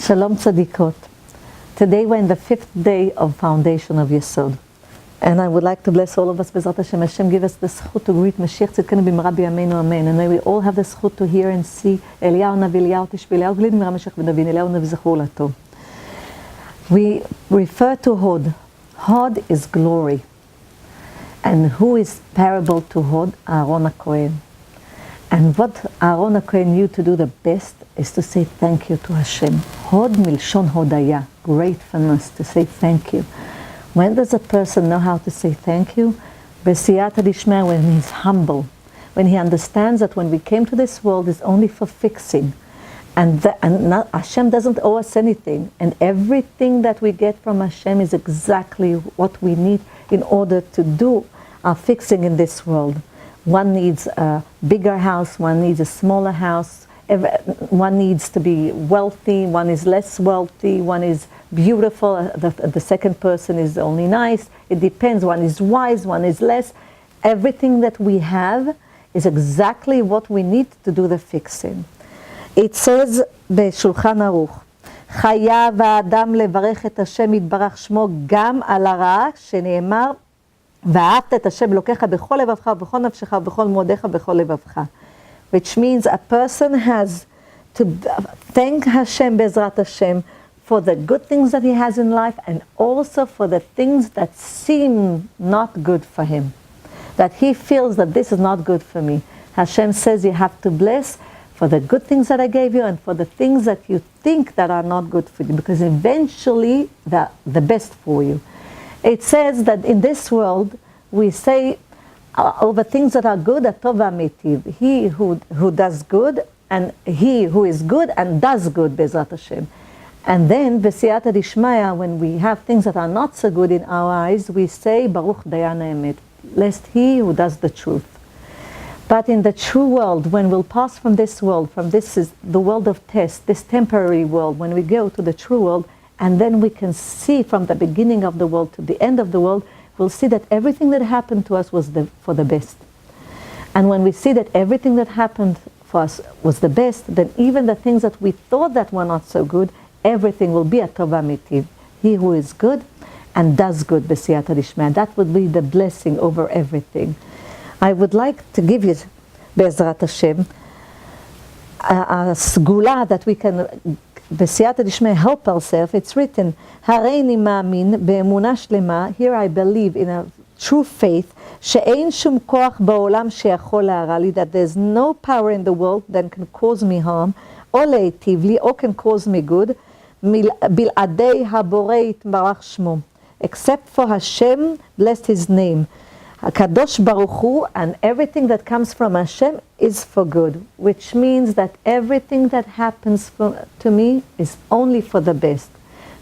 Shalom Tzadikot. Today we're in the 5th day of foundation of Yesod. And I would like to bless all of us, Bezrat Hashem. Hashem give us the zchut to greet Mashiach Tzidkenu b'mara b'yameinu amen. And may we all have the zchut to hear and see Eliyahu Navi, Eliyahu Tishbi, Eliyahu Glid Mira Mashiach v'Navin, Eliyahu Navi Zechur Lato. We refer to Hod. Hod is glory. And who is parable to Hod? Aaron HaKohen. And what Aaron HaKohen knew to do the best is to say thank you to Hashem. Hod milshon hodaya, gratefulness, to say thank you. When does a person know how to say thank you? B'siyata dishmaya, when he's humble, when he understands that when we came to this world is only for fixing, and Hashem doesn't owe us anything, and everything that we get from Hashem is exactly what we need in order to do our fixing in this world. One needs a bigger house, one needs a smaller house, one needs to be wealthy, one is less wealthy, one is beautiful, the second person is only nice. It depends, one is wise, one is less. Everything that we have is exactly what we need to do the fixing. It says בשולחן ערוך, חייב האדם לברך את השם יתברך שמו גם על הרע שנאמר ואהבת את השם אלוקיך בכל לבבך ובכל נפשך ובכל מאודיך ובכל לבבך. Which means a person has to thank Hashem Bezrat Hashem for the good things that he has in life and also for the things that seem not good for him. That he feels that this is not good for me. Hashem says you have to bless for the good things that I gave you and for the things that you think that are not good for you, because eventually they're the best for you. It says that in this world we say over things that are good, atov v'amitiv. He who does good, and he who is good and does good, Bezrat Hashem. And then, b'siyata dishmaya, when we have things that are not so good in our eyes, we say, Baruch dayan ha'emet, lest he who does the truth. But in the true world, when we'll pass from this world, from this is the world of test, this temporary world, when we go to the true world, and then we can see from the beginning of the world to the end of the world, we'll see that everything that happened to us was for the best. And when we see that everything that happened for us was the best, then even the things that we thought that were not so good, everything will be a tov amitiv. He who is good and does good, b'siyata dishmaya. That would be the blessing over everything. I would like to give you, Bezrat Hashem, a sgula that we can, b'siyata dishmaya, help ourselves. It's written, Hareini ma'amin be'emuna shlema. Here I believe in a true faith, she'ein shum koach ba'olam she'yachol la'ara li, that there's no power in the world that can cause me harm, or le'itiv li, or can cause me good, bil'adei haborei yitbarach shmo, except for Hashem, blessed His name. HaKadosh Baruch Hu, and everything that comes from Hashem is for good, which means that everything that happens to me is only for the best.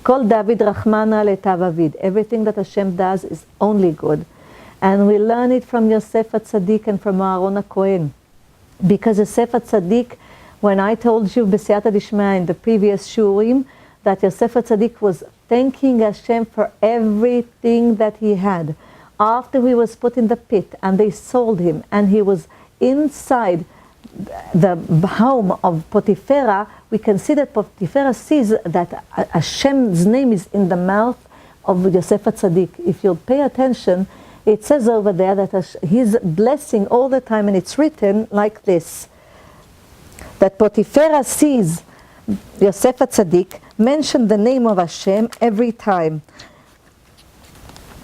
Kol David Rachmana letav avid. Everything that Hashem does is only good. And we learn it from Yosef HaTzadik and from Aaron HaKohen. Because Yosef HaTzadik, when I told you b'siyata dishmaya in the previous shurim, that Yosef HaTzadik was thanking Hashem for everything that he had. After he was put in the pit and they sold him and he was inside the home of Potiphera, we can see that Potiphera sees that Hashem's name is in the mouth of Yosef HaTzadik. If you'll pay attention, it says over there that he's blessing all the time, and it's written like this, that Potiphera sees Yosef HaTzadik mention the name of Hashem every time.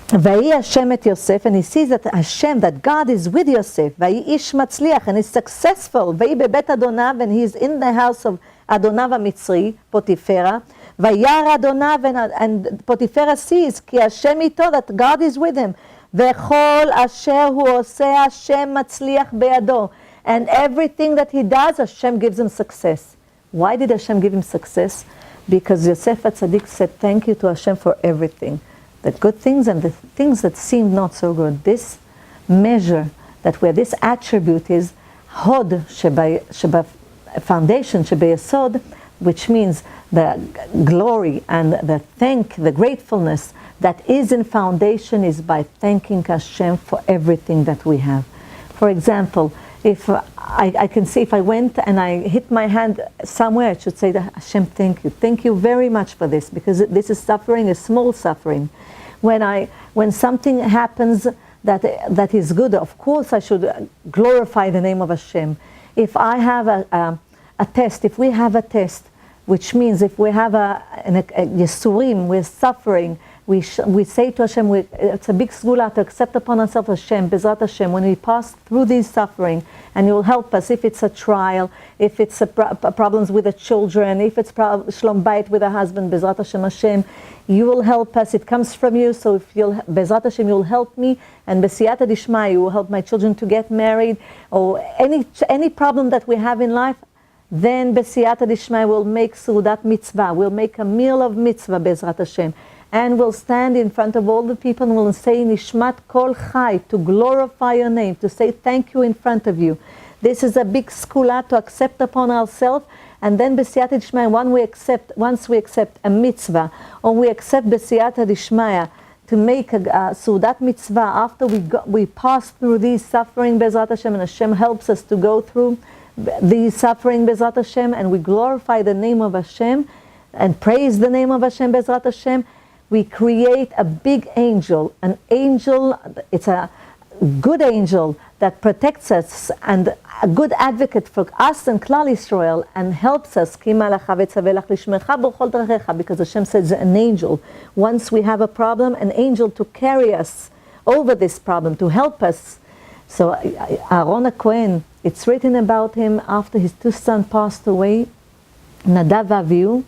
Vayi Hashem et Yosef, and he sees that Hashem, that God is with Yosef. Vayi ish matzliach, and he's successful. Vayi bebet Adonav, and he's in the house of Adonav HaMitzri, Potiphera. Vayar Adonav, and Potiphera sees, ki Hashem ito, that God is with him. Vechol asher hu oseh Hashem matzliach be'ado. And everything that he does, Hashem gives him success. Why did Hashem give him success? Because Yosef HaTzadik said thank you to Hashem for everything. The good things and the things that seem not so good. This measure, that where this attribute is Hod sheba foundation, shebe yesod, which means the glory and the gratefulness that is in foundation is by thanking Hashem for everything that we have. For example, if I can see if I went and I hit my hand somewhere, I should say, Hashem, thank you. Thank you very much for this, because this is suffering, a small suffering. When something happens that is good, of course I should glorify the name of Hashem. If I have a test, if we have a test, which means if we have a yesurim, we're suffering, we say to Hashem, it's a big segula to accept upon ourselves Hashem, Bezrat Hashem, when we pass through these suffering, and you will help us, if it's a trial, if it's problems with the children, if it's shlom bayit with a husband, Bezrat Hashem, Hashem, you will help us, it comes from you, so if you'll, Bezrat Hashem, you'll help me, and B'siyata Dishmaya, you will help my children to get married, or any problem that we have in life, then B'siyata Dishmaya will make Sudat Mitzvah, we'll make a meal of Mitzvah, Bezrat Hashem, and we'll stand in front of all the people and we'll say Nishmat Kol Chai, to glorify your name, to say thank you in front of you. This is a big segula to accept upon ourselves, and then B'siyata Dishmaya, once we accept a mitzvah, or we accept B'siyata Dishmaya to make a Sudat Mitzvah, after we pass through these suffering, Bezrat Hashem, and Hashem helps us to go through these suffering, Bezrat Hashem, and we glorify the name of Hashem, and praise the name of Hashem, Bezrat Hashem, we create a big angel, an angel, it's a good angel that protects us, and a good advocate for us and Klal Yisrael, and helps us, because Hashem says an angel. Once we have a problem, an angel to carry us over this problem, to help us. So Aaron HaKohen, it's written about him after his two sons passed away, Nadav Avihu,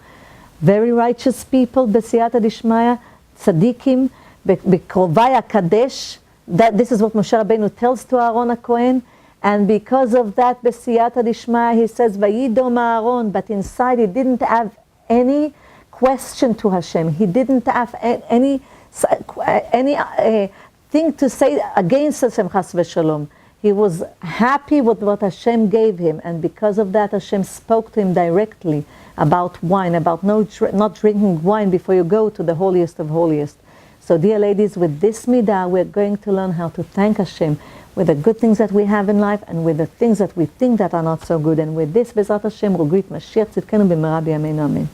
very righteous people, B'siyata Dishmaya, tzaddikim, B'krovai HaKadesh. This is what Moshe Rabbeinu tells to Aaron HaKohen, and because of that, B'siyata Dishmaya, he says, Vayidom Aaron, but inside he didn't have any question to Hashem. He didn't have any thing to say against Hashem, chas v'shalom. He was happy with what Hashem gave him, and because of that, Hashem spoke to him directly about wine, about not drinking wine before you go to the holiest of holiest. So dear ladies, with this midah, we're going to learn how to thank Hashem with the good things that we have in life, and with the things that we think that are not so good. And with this, Bezrat Hashem, we'll greet Mashiach Tzidkenu b'mehera b'yameinu amen.